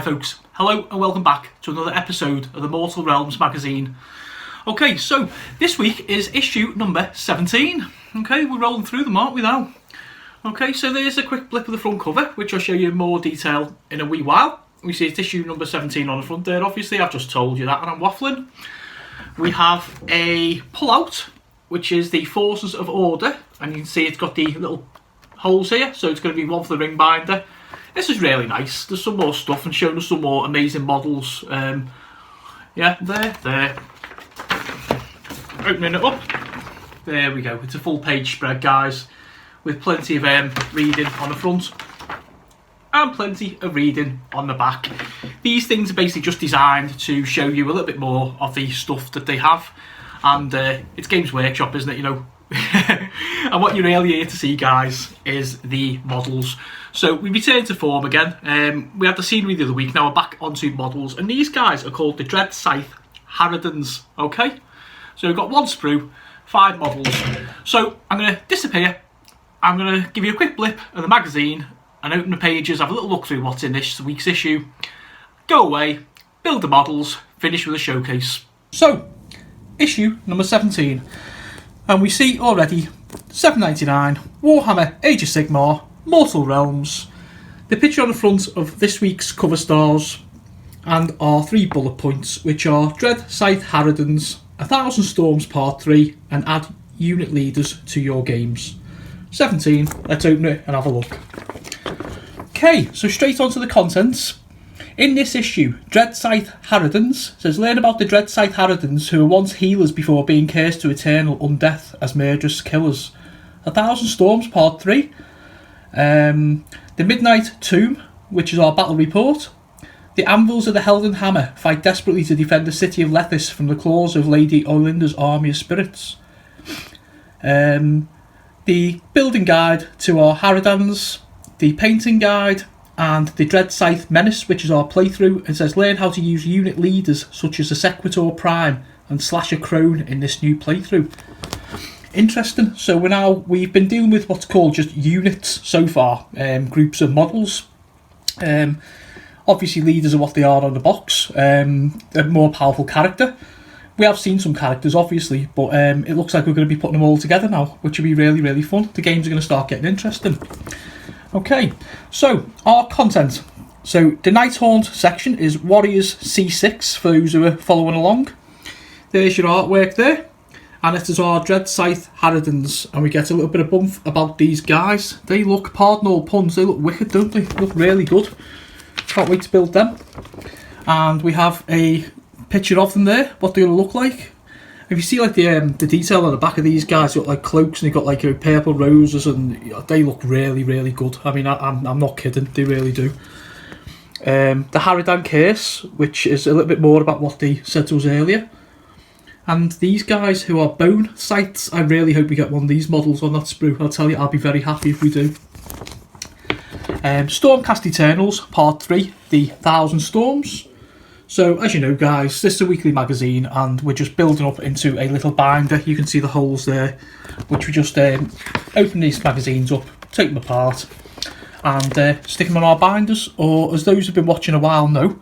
folks, hello and welcome back to another episode of the Mortal Realms magazine. Okay, so this week is issue number 17. Okay, we're rolling through them, aren't we now? Okay, so there's a quick blip of the front cover, which I'll show you in more detail in a wee while. We see it's issue number 17 on the front there, obviously. I've just told you that and I'm waffling. We have a pull-out, which is the Forces of Order, and you can see it's got the little holes here, so it's going to be one for the ring binder. This is really nice. There's some more stuff and showing us some more amazing models. Yeah, there. Opening it up. There we go. It's a full page spread, guys, with plenty of reading on the front and plenty of reading on the back. These things are basically just designed to show you a little bit more of the stuff that they have. And it's Games Workshop, isn't it, you know? And what you're really here to see, guys, is the models. So we return to form again. We had the scenery the other week, now we're back onto models, and these guys are called the Dread Scythe Harridans, okay? So we've got one sprue, 5 models. So I'm going to disappear, I'm going to give you a quick blip of the magazine and open the pages, have a little look through what's in this week's issue, go away, build the models, finish with a showcase. So, issue number 17. And we see already $7.99, Warhammer Age of Sigmar, Mortal Realms, the picture on the front of this week's cover stars, and our 3 bullet points, which are Dread Scythe Harridans, 1,000 Storms Part 3, and add unit leaders to your games. 17, let's open it and have a look. Okay, so straight on to the contents. In this issue, Dread Scythe Harridans says learn about the Dread Scythe Harridans who were once healers before being cursed to eternal undeath as murderous killers. 1,000 Storms Part 3. The Midnight Tomb, which is our battle report. The Anvils of the Helden Hammer fight desperately to defend the city of Lethis from the claws of Lady Olinda's army of spirits. The building guide to our Harridans. The painting guide. And the Dread Scythe Menace, which is our playthrough, and says learn how to use unit leaders such as the Sequitur Prime and Slasher Crone in this new playthrough. Interesting. So we've been dealing with what's called just units so far, groups of models. Obviously leaders are what they are on the box. A more powerful character. We have seen some characters obviously, but it looks like we're going to be putting them all together now, which will be really, really fun. The games are going to start getting interesting. Okay, so our content. So the Nighthaunt section is Warriors C6 for those who are following along. There's your artwork there. And it is our Dread Scythe Harridans. And we get a little bit of bump about these guys. They look, pardon all puns, they look wicked, don't they? They look really good. Can't wait to build them. And we have a picture of them there, what they're going to look like. If you see like the detail on the back of these guys, they've got like cloaks and they've got like purple roses, and they look really, really good. I mean, I'm not kidding, they really do. The Harridan Curse, which is a little bit more about what they said to us earlier. And these guys who are Bone Scythes, I really hope we get one of these models on that sprue. I'll tell you, I'll be very happy if we do. Stormcast Eternals, Part 3, the 1,000 Storms. So, as you know, guys, this is a weekly magazine and we're just building up into a little binder. You can see the holes there, which we just open these magazines up, take them apart, and stick them on our binders, or as those who've been watching a while know,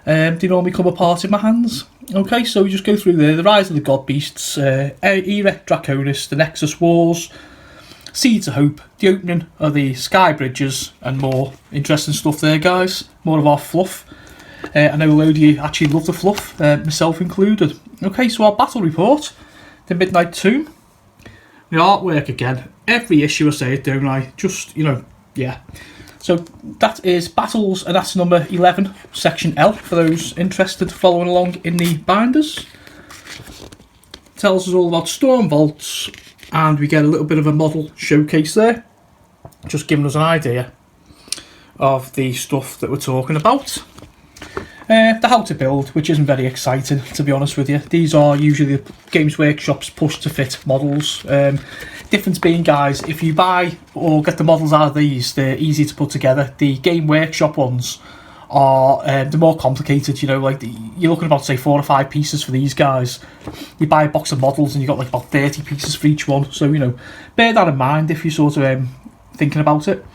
they normally come apart in my hands. Okay, so we just go through there, the Rise of the God Beasts, Erect Draconis, the Nexus Wars, Seeds of Hope, the opening of the Sky Bridges, and more interesting stuff there, guys. More of our fluff. I know a load of you actually love the fluff, myself included. Okay, so our battle report, the Midnight Tomb, the artwork again. Every issue I say it, don't I? Just, you know, yeah. So that is battles, and that's number 11, section L, for those interested following along in the binders. Tells us all about Storm Vaults, and we get a little bit of a model showcase there, just giving us an idea of the stuff that we're talking about. The how to build, which isn't very exciting to be honest with you. These are usually the Games Workshop's push to fit models. Difference being, guys, if you buy or get the models out of these, they're easy to put together. The Game Workshop ones are they're more complicated. You know, like you're looking about say 4 or 5 pieces for these guys. You buy a box of models and you got like about 30 pieces for each one. So you know, bear that in mind if you're sort of thinking about it.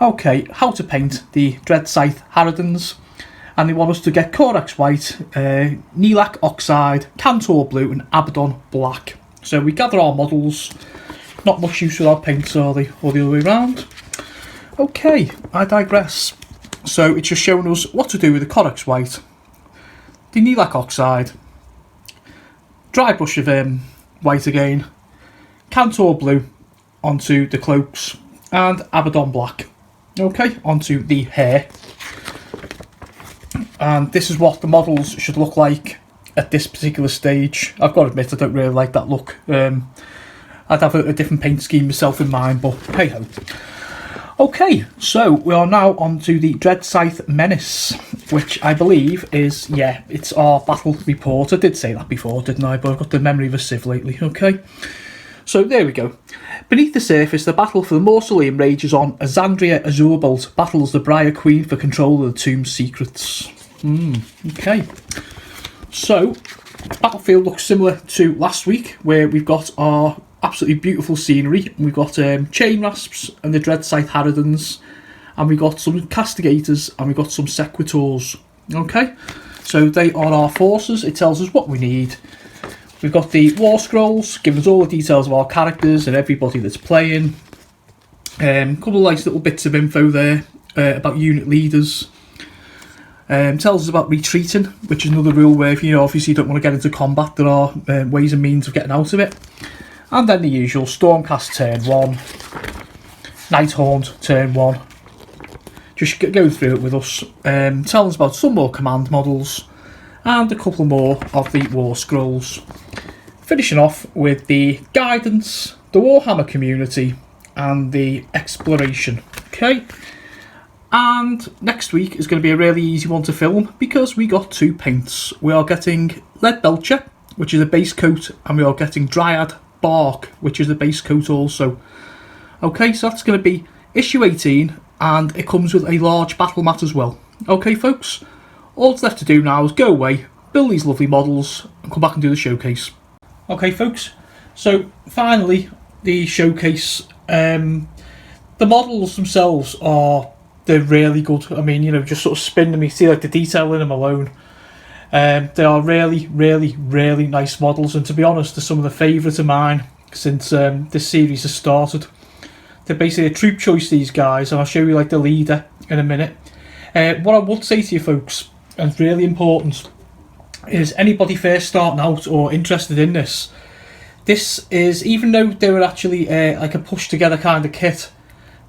Okay, how to paint the Dread Scythe Harridans. and they want us to get Corax White, Nelac Oxide, Cantor Blue and Abaddon Black. So we gather our models. Not much use without paints, are they? Or the other way around. Okay, I digress. So it's just showing us what to do with the Corax White, the Nelac Oxide, dry brush of white again, Cantor Blue onto the cloaks, and Abaddon Black. Okay, onto the hair. And this is what the models should look like at this particular stage. I've got to admit, I don't really like that look. I'd have a different paint scheme myself in mind, but hey ho. Okay, so we are now on to the Dread Scythe Menace, which I believe is, yeah, it's our battle report. I did say that before, didn't I? But I've got the memory of a sieve lately, okay? So there we go. Beneath the surface, the battle for the Mausoleum rages on. Azandria Azurbolt battles the Briar Queen for control of the tomb's secrets. Okay. So, battlefield looks similar to last week, where we've got our absolutely beautiful scenery. We've got Chain Rasps and the Dread Scythe Harridans, and we've got some Castigators, and we've got some Sequitors. Okay, so they are our forces. It tells us what we need. We've got the War Scrolls, giving us all the details of our characters and everybody that's playing. A couple of nice little bits of info there about unit leaders. Tells us about retreating, which is another rule where if you obviously don't want to get into combat, there are ways and means of getting out of it. And then the usual Stormcast turn 1, Nighthaunt turn 1. Just go through it with us. Tell us about some more command models and a couple more of the War Scrolls. Finishing off with the Guidance, the Warhammer Community and the Exploration. Okay. And next week is going to be a really easy one to film because we got 2 paints. We are getting Lead Belcher, which is a base coat, and we are getting Dryad Bark, which is a base coat also. Okay, so that's going to be issue 18, and it comes with a large battle mat as well. Okay, folks, all that's left to do now is go away, build these lovely models, and come back and do the showcase. Okay, folks, so finally, the showcase. The models themselves they're really good. I mean, you know, just sort of spinning me, see like the detail in them alone. They are really, really, really nice models, and to be honest, they're some of the favourites of mine since this series has started. They're basically a troop choice, these guys, and I'll show you like the leader in a minute. What I would say to you folks, and it's really important, is anybody first starting out or interested in this is, even though they were actually like a push together kind of kit,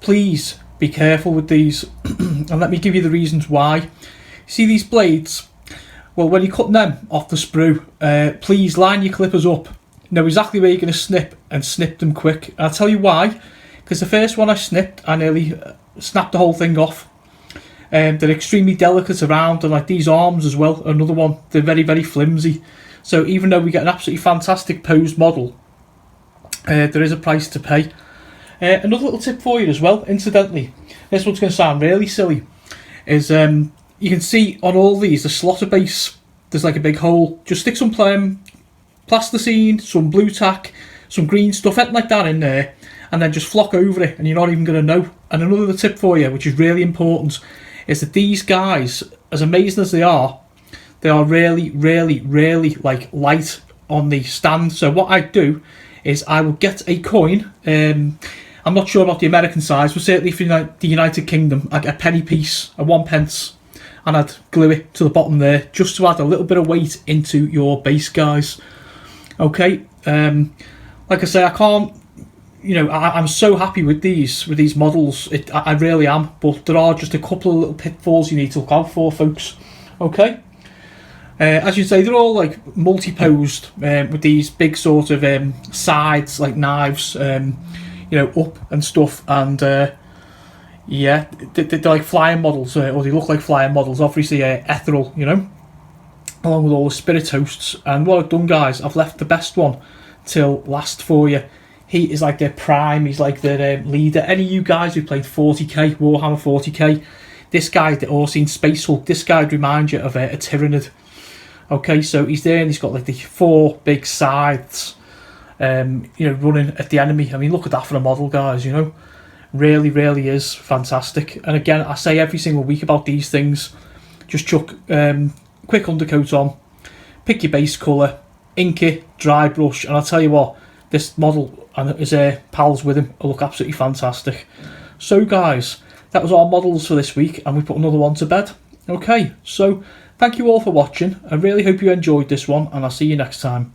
please be careful with these. And let me give you the reasons why. See these blades? Well, when you cut them off the sprue, please line your clippers up. Know exactly where you're going to snip, and snip them quick. And I'll tell you why. Because the first one I snipped, I nearly snapped the whole thing off. They're extremely delicate around, and like these arms as well, another one, they're very, very flimsy. So even though we get an absolutely fantastic posed model, there is a price to pay. Another little tip for you as well, incidentally, this one's going to sound really silly, is you can see on all these, the slotter base, there's like a big hole. Just stick some plasticine, some blue tack, some green stuff, anything like that in there, and then just flock over it, and you're not even going to know. And another tip for you, which is really important, is that these guys, as amazing as they are really, really, really like light on the stand. So what I do is I will get a coin. I'm not sure about the American size, but certainly for the United Kingdom, I get a penny piece, a 1 pence, and I'd glue it to the bottom there, just to add a little bit of weight into your base, guys. Okay, like I say, I can't, you know, I'm so happy with these models. I really am, but there are just a couple of little pitfalls you need to look out for, folks. Okay. As you say, they're all like multi-posed with these big sort of sides, like knives, you know, up and stuff, and yeah, they're like flying models, or they look like flying models, obviously ethereal, you know, along with all the spirit hosts. And what I've done, guys, I've left the best one till last for you. He is like their prime, he's like their leader. Any of you guys who played 40k, Warhammer 40k, this guy, the Orsine Space Hulk, this guy would remind you of a Tyrannid. Okay, so he's there and he's got like the 4 big sides, you know, running at the enemy. I mean, look at that for a model, guys, you know. Really, really is fantastic. And again, I say every single week about these things. just chuck quick undercoat on, pick your base colour, ink it, dry brush, and I'll tell you what, this model and his pals with him will look absolutely fantastic. So guys, that was our models for this week, and we put another one to bed. Okay, so thank you all for watching. I really hope you enjoyed this one, and I'll see you next time.